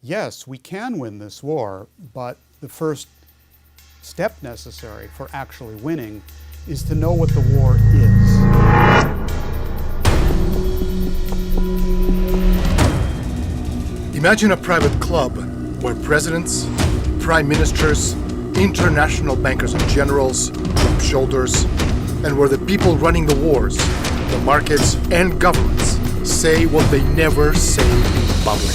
yes, we can win this war, but the first step necessary for actually winning is to know what the war is. Imagine a private club where presidents, prime ministers, international bankers and generals rub shoulders, and where the people running the wars, the markets and governments say what they never say in public.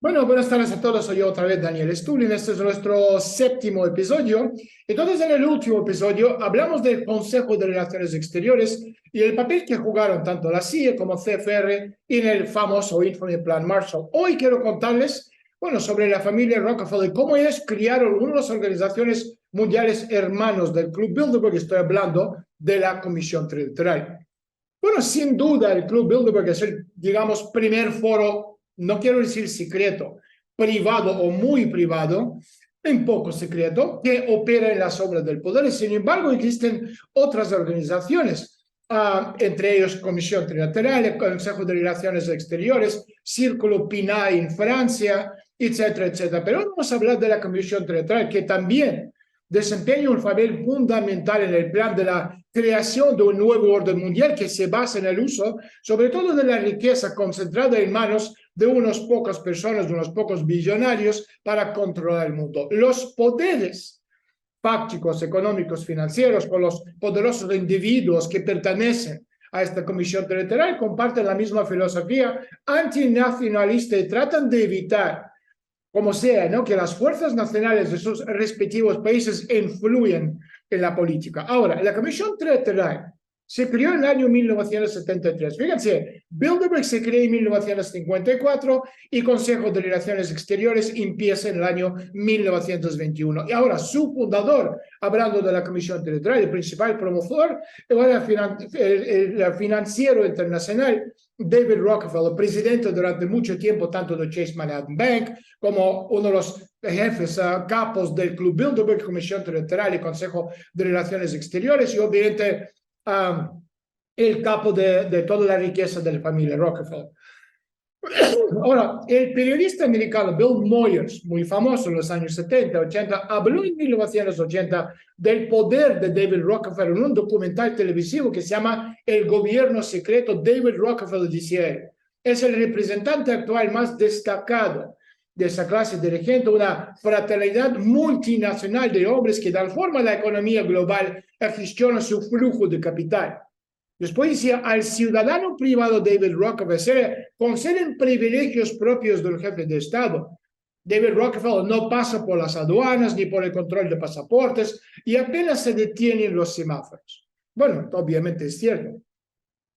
Bueno, buenas tardes a todos. Soy yo otra vez, Daniel Stulin. Este es nuestro séptimo episodio. Entonces, en el último episodio hablamos del Consejo de Relaciones Exteriores y el papel que jugaron tanto la CIA como CFR en el famoso infame Plan Marshall. Hoy quiero contarles, bueno, sobre la familia Rockefeller y cómo ellos crearon una de las organizaciones mundiales hermanos del Club Bilderberg. Estoy hablando de la Comisión Trilateral. Bueno, sin duda, el Club Bilderberg es el, digamos, primer foro, no quiero decir secreto, privado o muy privado, un poco secreto, que opera en las obras del poder. Sin embargo, existen otras organizaciones, entre ellos Comisión Trilateral, el Consejo de Relaciones Exteriores, Círculo Pinay en Francia, etcétera, etcétera. Pero vamos a hablar de la Comisión Trilateral, que también desempeña un papel fundamental en el plan de la creación de un nuevo orden mundial que se basa en el uso, sobre todo de la riqueza concentrada en manos de unas pocas personas, de unos pocos billonarios para controlar el mundo. Los poderes fácticos, económicos, financieros, con los poderosos individuos que pertenecen a esta Comisión Trilateral comparten la misma filosofía antinacionalista y tratan de evitar, como sea, ¿no?, que las fuerzas nacionales de sus respectivos países influyen en la política. Ahora, la Comisión Trilateral se creó en el año 1973. Fíjense, Bilderberg se creó en 1954 y Consejo de Relaciones Exteriores empieza en el año 1921. Y ahora, su fundador, hablando de la Comisión Trilateral, el principal promotor, el financiero internacional, David Rockefeller, presidente durante mucho tiempo tanto de Chase Manhattan Bank como uno de los jefes capos del Club Bilderberg, Comisión Trilateral y Consejo de Relaciones Exteriores, y obviamente el capo de toda la riqueza de la familia Rockefeller. Ahora, el periodista americano Bill Moyers, muy famoso en los años 70, 80, habló en 1980 del poder de David Rockefeller en un documental televisivo que se llama El Gobierno Secreto. David Rockefeller decía, es el representante actual más destacado de esa clase dirigente, una fraternidad multinacional de hombres que dan forma a la economía global y gestionan su flujo de capital. Después decía, al ciudadano privado David Rockefeller se conceden privilegios propios del jefe de Estado. David Rockefeller no pasa por las aduanas ni por el control de pasaportes y apenas se detienen los semáforos. Bueno, obviamente es cierto.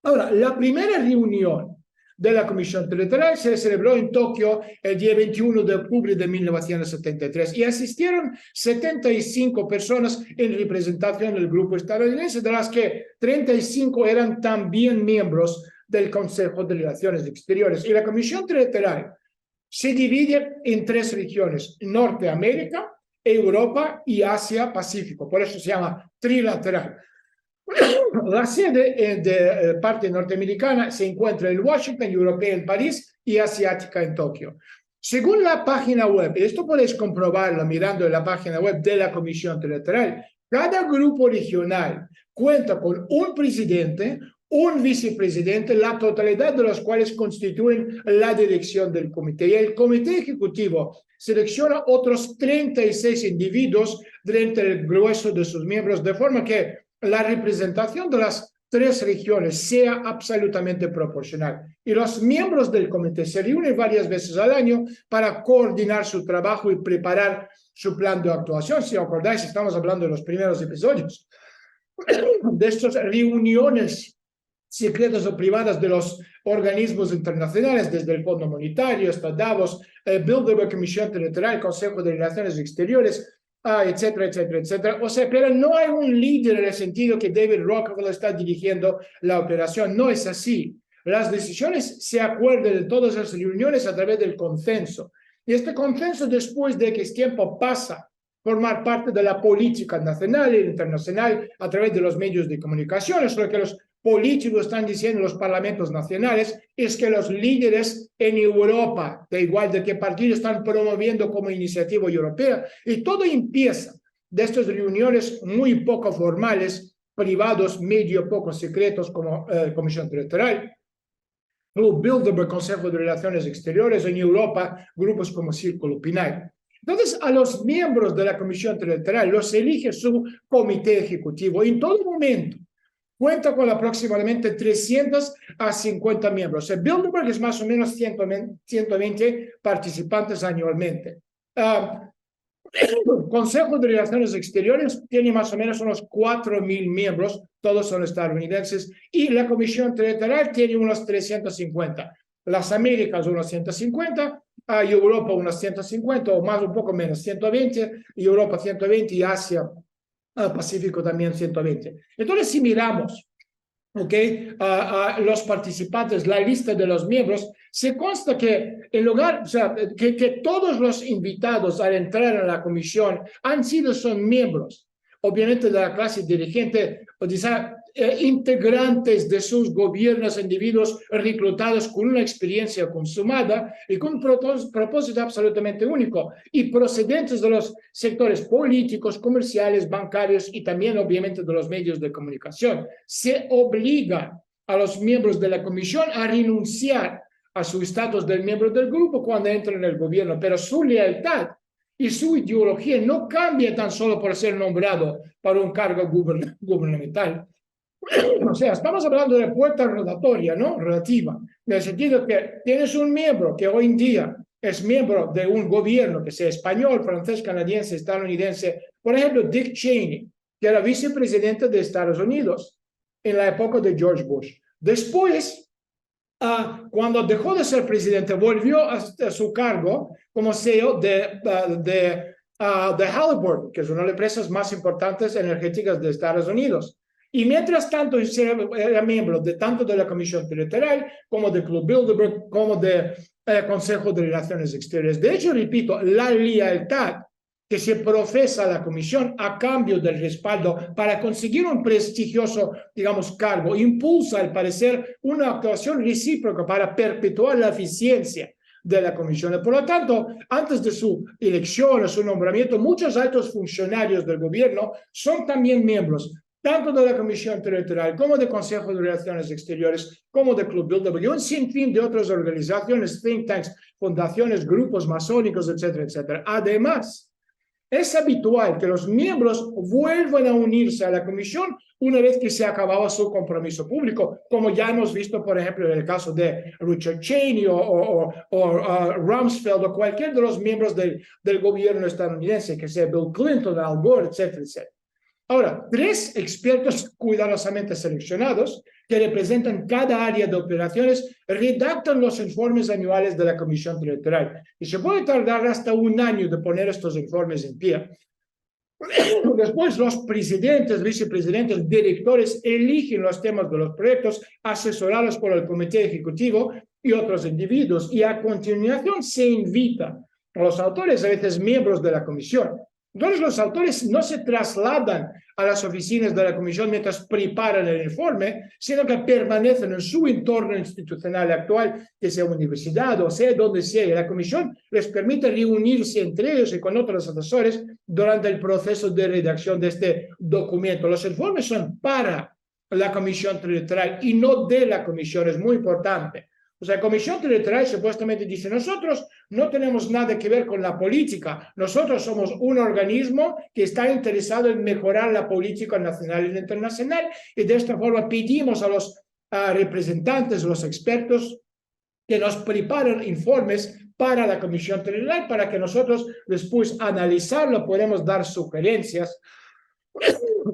Ahora, la primera reunión de la Comisión Trilateral se celebró en Tokio el día 21 de octubre de 1973 y asistieron 75 personas en representación del grupo estadounidense, de las que 35 eran también miembros del Consejo de Relaciones Exteriores. Y la Comisión Trilateral se divide en 3 regiones: Norteamérica, Europa y Asia-Pacífico. Por eso se llama trilateral. La sede de parte norteamericana se encuentra en Washington, europea en París y asiática en Tokio. Según la página web, esto podéis comprobarlo mirando en la página web de la Comisión Trilateral, cada grupo regional cuenta con un presidente, un vicepresidente, la totalidad de los cuales constituyen la dirección del comité. Y el comité ejecutivo selecciona otros 36 individuos de entre el grueso de sus miembros, de forma que la representación de las 3 regiones sea absolutamente proporcional. Y los miembros del comité se reúnen varias veces al año para coordinar su trabajo y preparar su plan de actuación. Si os acordáis, estamos hablando de los primeros episodios de estas reuniones secretas o privadas de los organismos internacionales, desde el Fondo Monetario hasta Davos, Bilderberg, Comisión Trilateral, Consejo de Relaciones Exteriores. etcétera, etcétera, etcétera. O sea, pero no hay un líder en el sentido que David Rockefeller está dirigiendo la operación. No es así. Las decisiones se acuerdan de todas las reuniones a través del consenso. Y este consenso, después de que el tiempo pasa a formar parte de la política nacional e internacional a través de los medios de comunicación. Es lo que los políticos están diciendo en los parlamentos nacionales, es que los líderes en Europa, da igual de qué partido, están promoviendo como iniciativa europea. Y todo empieza de estas reuniones muy poco formales, privados, medio poco secretos, como Comisión Electoral, Club Bilderberg, Consejo de Relaciones Exteriores, en Europa, grupos como Círculo Pinay. Entonces, a los miembros de la Comisión Electoral los elige su comité ejecutivo. En todo momento, cuenta con aproximadamente 300 a 50 miembros. El Bilderberg es más o menos 120 participantes anualmente. El Consejo de Relaciones Exteriores tiene más o menos unos 4.000 miembros, todos son estadounidenses, y la Comisión Electoral tiene unos 350. Las Américas unos 150, y Europa unos 150, o más, un poco menos, 120, y Europa 120, y Asia, Pacífico también 120. Entonces, si miramos, a los participantes, la lista de los miembros, se consta que en lugar, o sea, que todos los invitados al entrar a la comisión son miembros, obviamente de la clase dirigente, o integrantes de sus gobiernos, individuos reclutados con una experiencia consumada y con un propósito absolutamente único, y procedentes de los sectores políticos, comerciales, bancarios y también obviamente de los medios de comunicación. Se obliga a los miembros de la comisión a renunciar a su estatus de miembro del grupo cuando entran en el gobierno, pero su lealtad y su ideología no cambia tan solo por ser nombrado para un cargo gubernamental. O sea, estamos hablando de puerta rotatoria, ¿no? Relativa, en el sentido que tienes un miembro que hoy en día es miembro de un gobierno, que sea español, francés, canadiense, estadounidense. Por ejemplo, Dick Cheney, que era vicepresidente de Estados Unidos en la época de George Bush. Después, cuando dejó de ser presidente, volvió a su cargo como CEO de Halliburton, que es una de las empresas más importantes energéticas de Estados Unidos. Y mientras tanto, era miembro tanto de la Comisión Electoral como del Club Bilderberg, como del Consejo de Relaciones Exteriores. De hecho, repito, la lealtad que se profesa a la Comisión a cambio del respaldo para conseguir un prestigioso, digamos, cargo, impulsa, al parecer, una actuación recíproca para perpetuar la eficiencia de la Comisión. Por lo tanto, antes de su elección o su nombramiento, muchos altos funcionarios del gobierno son también miembros tanto de la Comisión Electoral como del Consejo de Relaciones Exteriores, como del Club Bilderberg, y un sinfín de otras organizaciones, think tanks, fundaciones, grupos masónicos, etcétera, etcétera. Además, es habitual que los miembros vuelvan a unirse a la comisión una vez que se acababa su compromiso público, como ya hemos visto, por ejemplo, en el caso de Richard Cheney o Rumsfeld o cualquier de los miembros del gobierno estadounidense, que sea Bill Clinton, Al Gore, etcétera, etcétera. Ahora, 3 expertos cuidadosamente seleccionados que representan cada área de operaciones redactan los informes anuales de la Comisión Electoral. Y se puede tardar hasta 1 año de poner estos informes en pie. Después, los presidentes, vicepresidentes, directores eligen los temas de los proyectos, asesorados por el comité ejecutivo y otros individuos. Y a continuación se invita a los autores, a veces miembros de la comisión. Entonces, los autores no se trasladan a las oficinas de la comisión mientras preparan el informe, sino que permanecen en su entorno institucional actual, que sea universidad o sea donde sea. Y la comisión les permite reunirse entre ellos y con otros asesores durante el proceso de redacción de este documento. Los informes son para la comisión electoral y no de la comisión. Es muy importante. O sea, la Comisión Electoral supuestamente dice, nosotros no tenemos nada que ver con la política, nosotros somos un organismo que está interesado en mejorar la política nacional e internacional, y de esta forma pedimos a los representantes, los expertos, que nos preparen informes para la Comisión Electoral, para que nosotros después analizarlo, podemos dar sugerencias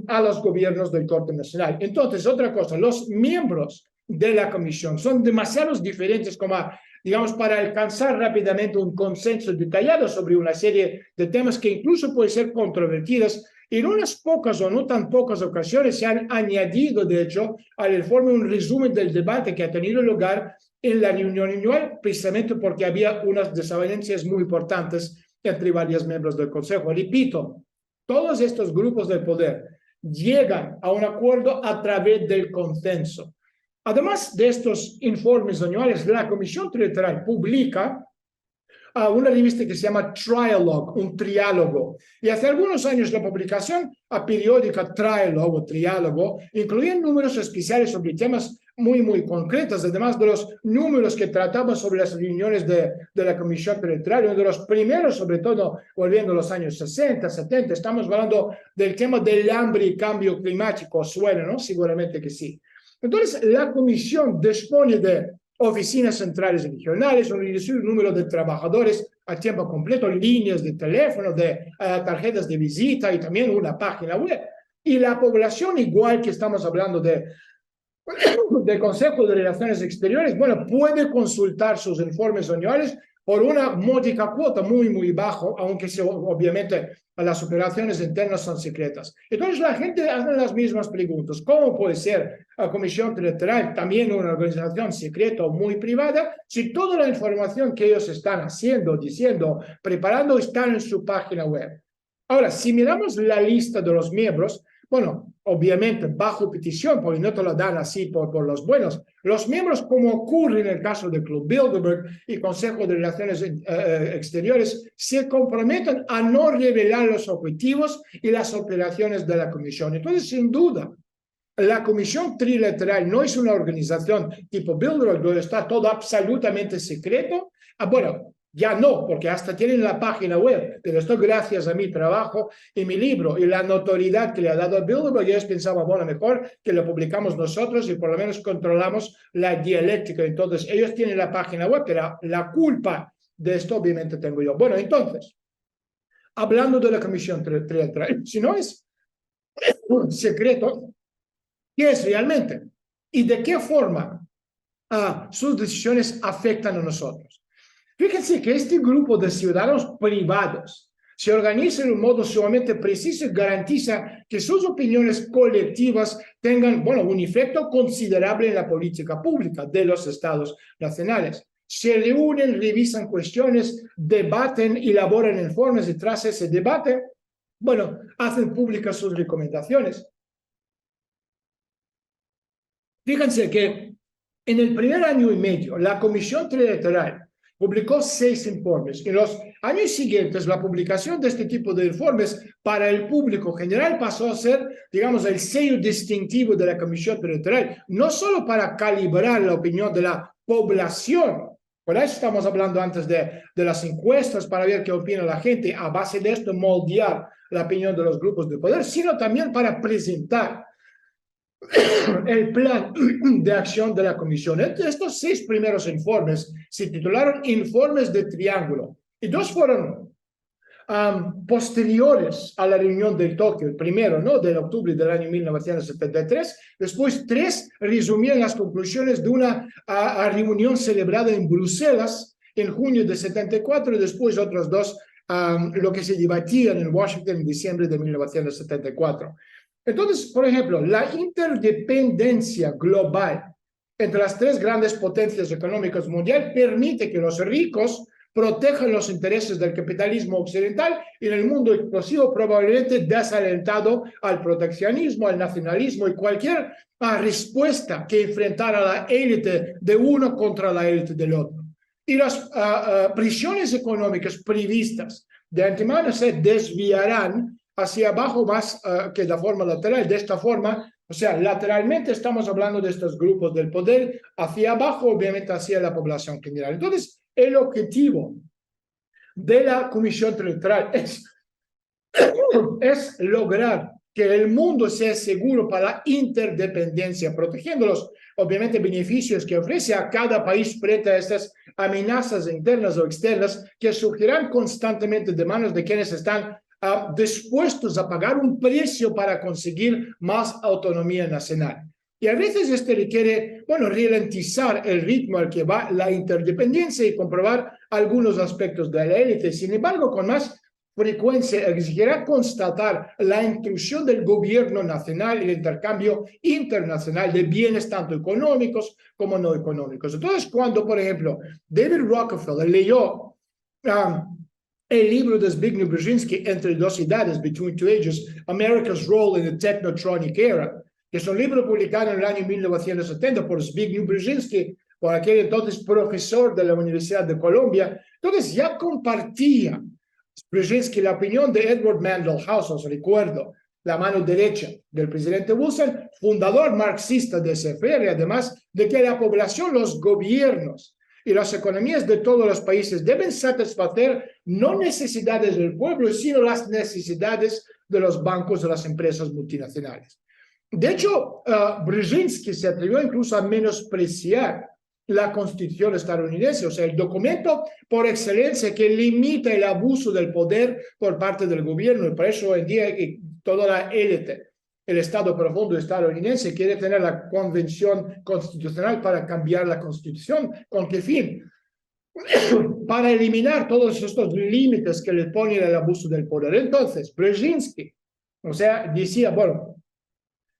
a los gobiernos del Corte Nacional. Entonces, otra cosa, los miembros de la comisión son demasiados diferentes como digamos, para alcanzar rápidamente un consenso detallado sobre una serie de temas que incluso pueden ser controvertidos. En unas pocas o no tan pocas ocasiones se han añadido, de hecho, al informe un resumen del debate que ha tenido lugar en la reunión anual, precisamente porque había unas desavenencias muy importantes entre varios miembros del Consejo. Repito, todos estos grupos de poder llegan a un acuerdo a través del consenso. Además de estos informes anuales, la Comisión Trilateral publica una revista que se llama Trialogue, un triálogo. Y hace algunos años la publicación periódica Trialogue o Triálogo incluía números especiales sobre temas muy concretos, además de los números que trataban sobre las reuniones de la Comisión Trilateral, uno de los primeros, sobre todo volviendo a los años 60, 70, estamos hablando del tema del hambre y cambio climático, suena, ¿no? Seguramente que sí. Entonces, la Comisión dispone de oficinas centrales y regionales, un reducido número de trabajadores a tiempo completo, líneas de teléfono, de tarjetas de visita y también una página web. Y la población, igual que estamos hablando del Consejo de Relaciones Exteriores, bueno, puede consultar sus informes anuales por una módica cuota muy bajo, aunque obviamente las operaciones internas son secretas. Entonces la gente hace las mismas preguntas. ¿Cómo puede ser la Comisión Trilateral también una organización secreta o muy privada si toda la información que ellos están haciendo, diciendo, preparando está en su página web? Ahora, si miramos la lista de los miembros, bueno, obviamente bajo petición, porque no te lo dan así por los buenos. Los miembros, como ocurre en el caso del Club Bilderberg y Consejo de Relaciones Exteriores, se comprometen a no revelar los objetivos y las operaciones de la Comisión. Entonces, sin duda, la Comisión Trilateral no es una organización tipo Bilderberg, donde está todo absolutamente secreto. Bueno, ya no, porque hasta tienen la página web, pero esto gracias a mi trabajo y mi libro y la notoriedad que le ha dado a Bilderberg. Ellos pensaban, bueno, mejor que lo publicamos nosotros y por lo menos controlamos la dialéctica. Entonces, ellos tienen la página web, pero la culpa de esto obviamente tengo yo. Bueno, entonces, hablando de la Comisión Trilateral, si no es un secreto, ¿qué es realmente? ¿Y de qué forma sus decisiones afectan a nosotros? Fíjense que este grupo de ciudadanos privados se organiza de un modo sumamente preciso y garantiza que sus opiniones colectivas tengan, bueno, un efecto considerable en la política pública de los estados nacionales. Se reúnen, revisan cuestiones, debaten, elaboran informes y tras ese debate, bueno, hacen públicas sus recomendaciones. Fíjense que en el primer año y medio, la Comisión Trilateral publicó 6 informes. En los años siguientes, la publicación de este tipo de informes para el público general pasó a ser, digamos, el sello distintivo de la Comisión Trilateral, no solo para calibrar la opinión de la población, por eso estamos hablando antes de las encuestas para ver qué opina la gente, a base de esto moldear la opinión de los grupos de poder, sino también para presentar el plan de acción de la Comisión. Estos 6 primeros informes se titularon Informes de Triángulo y 2 fueron posteriores a la reunión de Tokio, el primero, ¿no?, de octubre del año 1973, después 3 resumían las conclusiones de una reunión celebrada en Bruselas en junio de 74 y después otros 2 lo que se debatían en Washington en diciembre de 1974. Entonces, por ejemplo, la interdependencia global entre las 3 grandes potencias económicas mundiales permite que los ricos protejan los intereses del capitalismo occidental y en el mundo explosivo probablemente desalentado al proteccionismo, al nacionalismo y cualquier respuesta que enfrentara a la élite de uno contra la élite del otro. Y las prisiones económicas previstas de antemano se desviarán hacia abajo más que de forma lateral. De esta forma, o sea, lateralmente estamos hablando de estos grupos del poder, hacia abajo obviamente hacia la población general. Entonces, el objetivo de la Comisión Trilateral es lograr que el mundo sea seguro para la interdependencia, protegiendo los, obviamente, beneficios que ofrece a cada país frente a estas amenazas internas o externas que surgirán constantemente de manos de quienes están dispuestos a pagar un precio para conseguir más autonomía nacional. Y a veces este requiere, bueno, ralentizar el ritmo al que va la interdependencia y comprobar algunos aspectos de la élite. Sin embargo, con más frecuencia exigirá constatar la intrusión del gobierno nacional y el intercambio internacional de bienes tanto económicos como no económicos. Entonces, cuando, por ejemplo, David Rockefeller leyó el libro de Zbigniew Brzezinski, Entre dos edades, Between Two Ages, America's Role in the Technotronic Era, que es un libro publicado en el año 1970 por Zbigniew Brzezinski, por aquel entonces profesor de la Universidad de Colombia, entonces ya compartía Brzezinski la opinión de Edward Mandell House, os recuerdo, la mano derecha del presidente Wilson, fundador marxista de CFR, además de que la población, los gobiernos y las economías de todos los países deben satisfacer no necesidades del pueblo, sino las necesidades de los bancos de las empresas multinacionales. De hecho, Brzezinski se atrevió incluso a menospreciar la Constitución estadounidense, o sea, el documento por excelencia que limita el abuso del poder por parte del gobierno, y por eso hoy en día toda la élite, el Estado profundo estadounidense quiere tener la Convención Constitucional para cambiar la Constitución. ¿Con qué fin? Para eliminar todos estos límites que le ponen el abuso del poder. Entonces, Brzezinski, o sea, decía, bueno,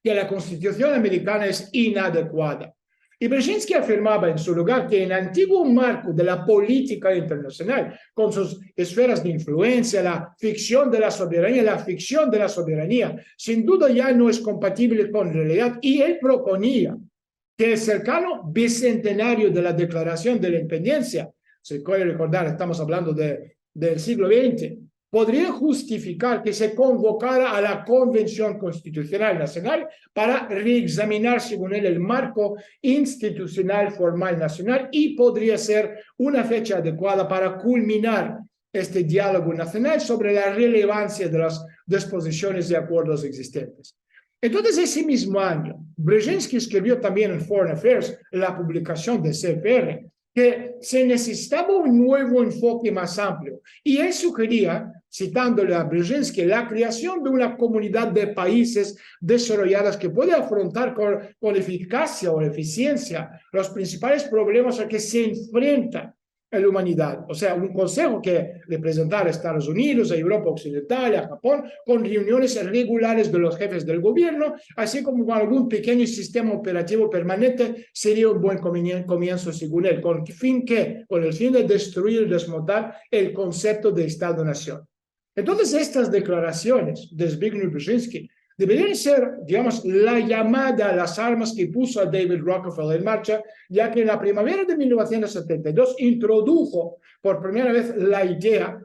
que la Constitución americana es inadecuada. Y Brzezinski afirmaba en su lugar que en el antiguo marco de la política internacional, con sus esferas de influencia, la ficción de la soberanía, sin duda ya no es compatible con la realidad. Y él proponía que el cercano bicentenario de la Declaración de la Independencia, se puede recordar, estamos hablando del siglo XX, podría justificar que se convocara a la Convención Constitucional Nacional para reexaminar, según él, el marco institucional formal nacional, y podría ser una fecha adecuada para culminar este diálogo nacional sobre la relevancia de las disposiciones y acuerdos existentes. Entonces, ese mismo año, Brzezinski escribió también en Foreign Affairs la publicación de CFR, que se necesitaba un nuevo enfoque más amplio. Y él sugería, citándole a Brzezinski, la creación de una comunidad de países desarrollados que puede afrontar con eficacia o eficiencia los principales problemas a que se enfrenta la humanidad. O sea, un consejo que representara a Estados Unidos, a Europa Occidental, a Japón, con reuniones regulares de los jefes del gobierno, así como con algún pequeño sistema operativo permanente, sería un buen comienzo, según él, con el fin de destruir y desmontar el concepto de Estado-Nación. Entonces, estas declaraciones de Zbigniew Brzezinski deberían ser, digamos, la llamada a las armas que puso a David Rockefeller en marcha, ya que en la primavera de 1972 introdujo por primera vez la idea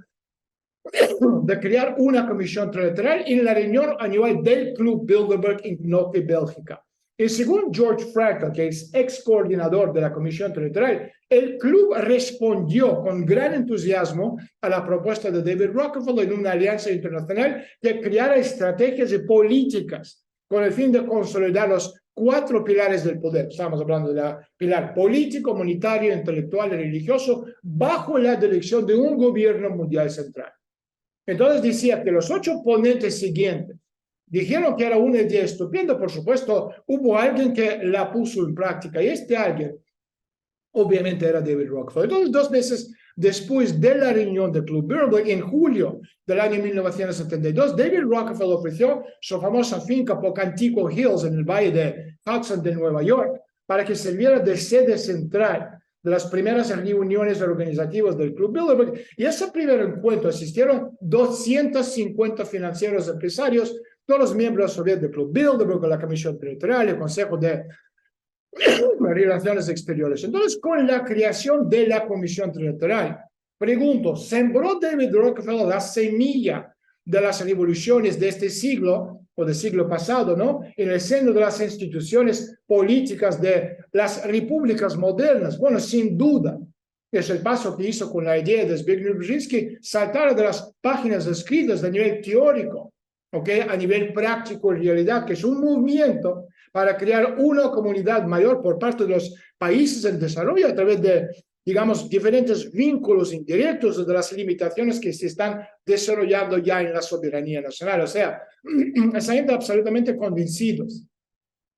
de crear una comisión trilateral en la reunión anual del Club Bilderberg en Knokke, Bélgica. Y según George Frankel, que es ex coordinador de la Comisión Trilateral, el club respondió con gran entusiasmo a la propuesta de David Rockefeller en una alianza internacional que creara estrategias y políticas con el fin de consolidar los 4 pilares del poder. Estamos hablando del pilar político, monetario, intelectual y religioso, bajo la dirección de un gobierno mundial central. Entonces decía que los 8 ponentes siguientes dijeron que era una idea estupenda. Por supuesto, hubo alguien que la puso en práctica, y este alguien obviamente era David Rockefeller. Entonces, 2 meses después de la reunión del Club Bilderberg, en julio del año 1972, David Rockefeller ofreció su famosa finca Pocantico Hills en el valle de Hudson de Nueva York para que sirviera de sede central de las primeras reuniones organizativas del Club Bilderberg. Y a ese primer encuentro asistieron 250 financieros empresarios, todos los miembros del Club Bilderberg, la Comisión Trilateral, el Consejo de Relaciones Exteriores. Entonces, con la creación de la Comisión Trilateral, pregunto, ¿sembró David Rockefeller la semilla de las revoluciones de este siglo o del siglo pasado, ¿no?, en el seno de las instituciones políticas de las repúblicas modernas? Bueno, sin duda, es el paso que hizo con la idea de Zbigniew Brzezinski saltar de las páginas escritas de nivel teórico, a nivel práctico en realidad, que es un movimiento para crear una comunidad mayor por parte de los países en desarrollo a través de, digamos, diferentes vínculos indirectos de las limitaciones que se están desarrollando ya en la soberanía nacional. O sea, esa gente absolutamente convencidos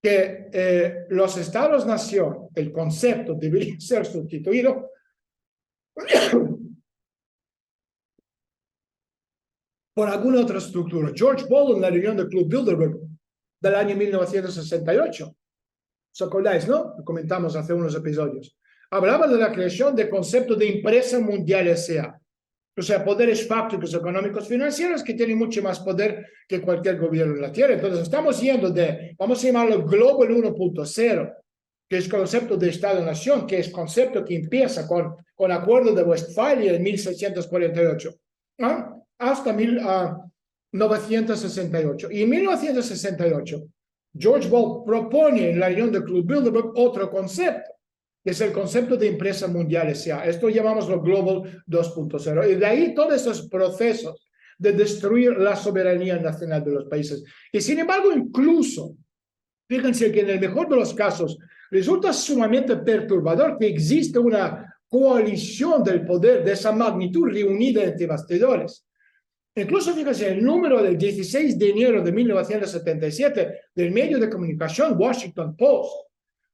que los estados-nación, el concepto debería ser sustituido por alguna otra estructura. George Ball en la reunión del Club Bilderberg del año 1968, ¿os acordáis, no? Lo comentamos hace unos episodios. Hablaba de la creación del concepto de empresa mundial S.A., o sea, poderes fácticos económicos financieros que tienen mucho más poder que cualquier gobierno en la Tierra. Entonces, estamos yendo de, vamos a llamarlo Global 1.0, que es concepto de Estado-Nación, que es concepto que empieza con Acuerdo de Westfalia en 1648, ¿ah? Hasta 1968. Y en 1968, George Ball propone en la reunión del Club Bilderberg otro concepto, que es el concepto de empresa mundial S.A. Esto llamamos lo Global 2.0. Y de ahí todos esos procesos de destruir la soberanía nacional de los países. Y sin embargo, incluso, fíjense que en el mejor de los casos, resulta sumamente perturbador que existe una coalición del poder de esa magnitud reunida entre bastidores. Incluso, fíjense, el número del 16 de enero de 1977 del medio de comunicación Washington Post,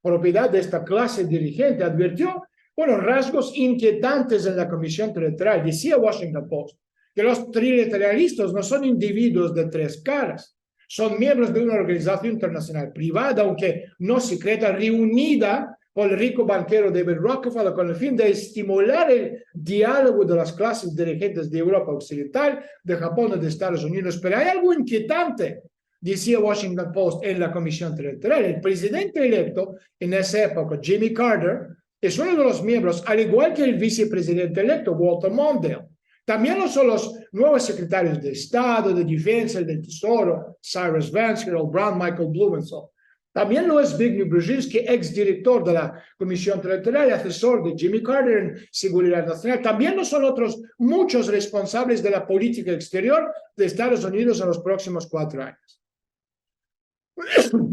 propiedad de esta clase dirigente, advirtió, bueno, rasgos inquietantes en la Comisión Trilateral. Decía Washington Post que los trilateralistas no son individuos de tres caras, son miembros de una organización internacional privada, aunque no secreta, reunida por el rico banquero David Rockefeller con el fin de estimular el diálogo de las clases dirigentes de Europa Occidental, de Japón y de Estados Unidos. Pero hay algo inquietante, decía Washington Post en la Comisión Trilateral. El presidente electo en esa época, Jimmy Carter, es uno de los miembros, al igual que el vicepresidente electo, Walter Mondale. También no son los nuevos secretarios de Estado, de Defensa y del Tesoro, Cyrus Vance, Harold Brown, Michael Blumenthal. También lo es Zbigniew Brzezinski, exdirector de la Comisión Trilateral y asesor de Jimmy Carter en Seguridad Nacional. También no son otros muchos responsables de la política exterior de Estados Unidos en los próximos 4 años.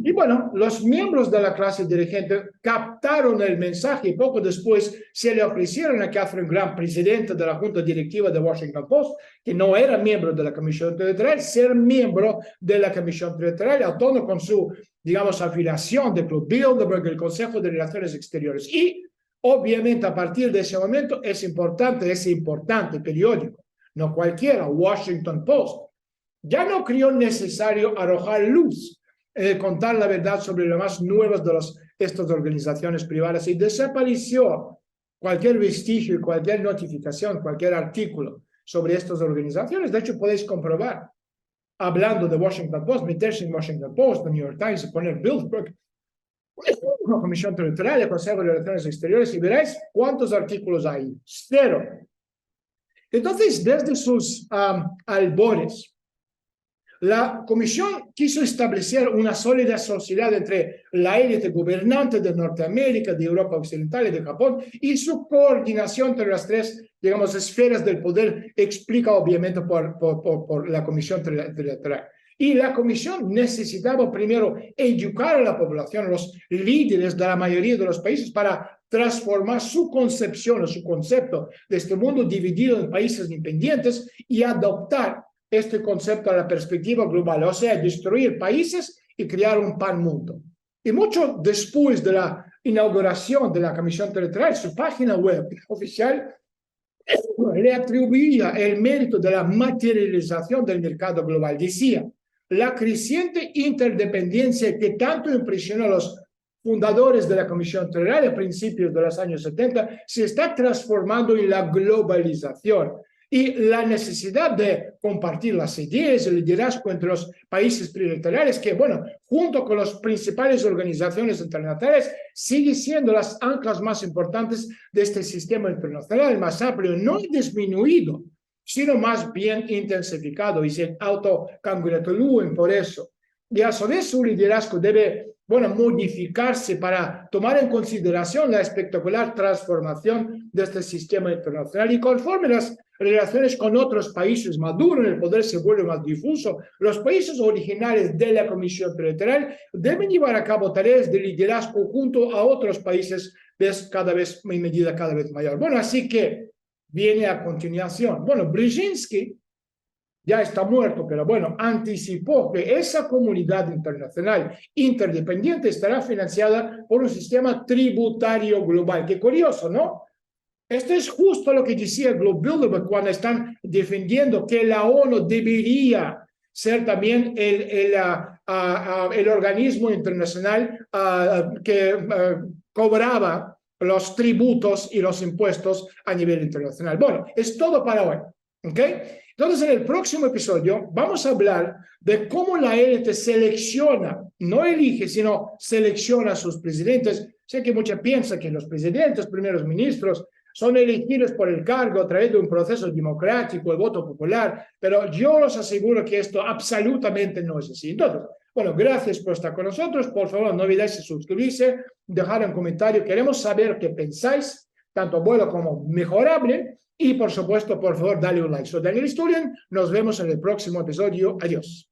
Y bueno, los miembros de la clase dirigente captaron el mensaje y poco después se le ofrecieron a Katharine Graham, presidenta de la Junta Directiva de Washington Post, que no era miembro de la Comisión Trilateral, ser miembro de la Comisión Trilateral, a tono con su, digamos, afiliación del Club Bilderberg, el Consejo de Relaciones Exteriores. Y, obviamente, a partir de ese momento, ese importante periódico, no cualquiera, Washington Post, ya no creyó necesario arrojar luz, contar la verdad sobre lo más nuevos de estas organizaciones privadas, y desapareció cualquier vestigio y cualquier notificación, cualquier artículo sobre estas organizaciones. De hecho, podéis comprobar, hablando de Washington Post, meterse en Washington Post, The New York Times, y poner Bilderberg, la Comisión Trilateral, el Consejo de Relaciones Exteriores, y veréis cuántos artículos hay. 0. Entonces, desde sus albores, la Comisión quiso establecer una sólida sociedad entre la élite gobernante de Norteamérica, de Europa Occidental y de Japón, y su coordinación entre las tres, digamos, esferas del poder explica obviamente por la Comisión Trilateral. Y la Comisión necesitaba primero educar a la población, a los líderes de la mayoría de los países, para transformar su concepción o su concepto de este mundo dividido en países independientes y adoptar este concepto a la perspectiva global, o sea, destruir países y crear un pan mundo. Y mucho después de la inauguración de la Comisión Trilateral, su página web oficial le atribuía el mérito de la materialización del mercado global. Decía, la creciente interdependencia que tanto impresionó a los fundadores de la Comisión Trilateral a principios de los años 70 se está transformando en la globalización. Y la necesidad de compartir las ideas, el liderazgo entre los países trilaterales, que, bueno, junto con las principales organizaciones internacionales, sigue siendo las anclas más importantes de este sistema internacional, el más amplio, no ha disminuido, sino más bien intensificado, y se autocongratulan por eso. Y a su vez su liderazgo debe, bueno, modificarse para tomar en consideración la espectacular transformación de este sistema internacional. Y conforme las relaciones con otros países maduran, el poder se vuelve más difuso, los países originales de la Comisión Trilateral deben llevar a cabo tareas de liderazgo junto a otros países en medida cada vez mayor. Bueno, así que viene a continuación. Bueno, Brzezinski ya está muerto, pero bueno, anticipó que esa comunidad internacional interdependiente estará financiada por un sistema tributario global. Qué curioso, ¿no? Esto es justo lo que decía Globe Bilderberg cuando están defendiendo que la ONU debería ser también el organismo internacional que cobraba los tributos y los impuestos a nivel internacional. Bueno, es todo para hoy. ¿Ok? Entonces, en el próximo episodio vamos a hablar de cómo la élite selecciona, no elige, sino selecciona a sus presidentes. Sé que mucha piensa que los presidentes, primeros ministros, son elegidos por el cargo a través de un proceso democrático, el voto popular, pero yo los aseguro que esto absolutamente no es así. Entonces, bueno, gracias por estar con nosotros. Por favor, no olvidéis de suscribirse, dejar un comentario. Queremos saber qué pensáis, tanto bueno como mejorable. Y por supuesto, por favor, dale un like. Soy Daniel Sturian. Nos vemos en el próximo episodio. Adiós.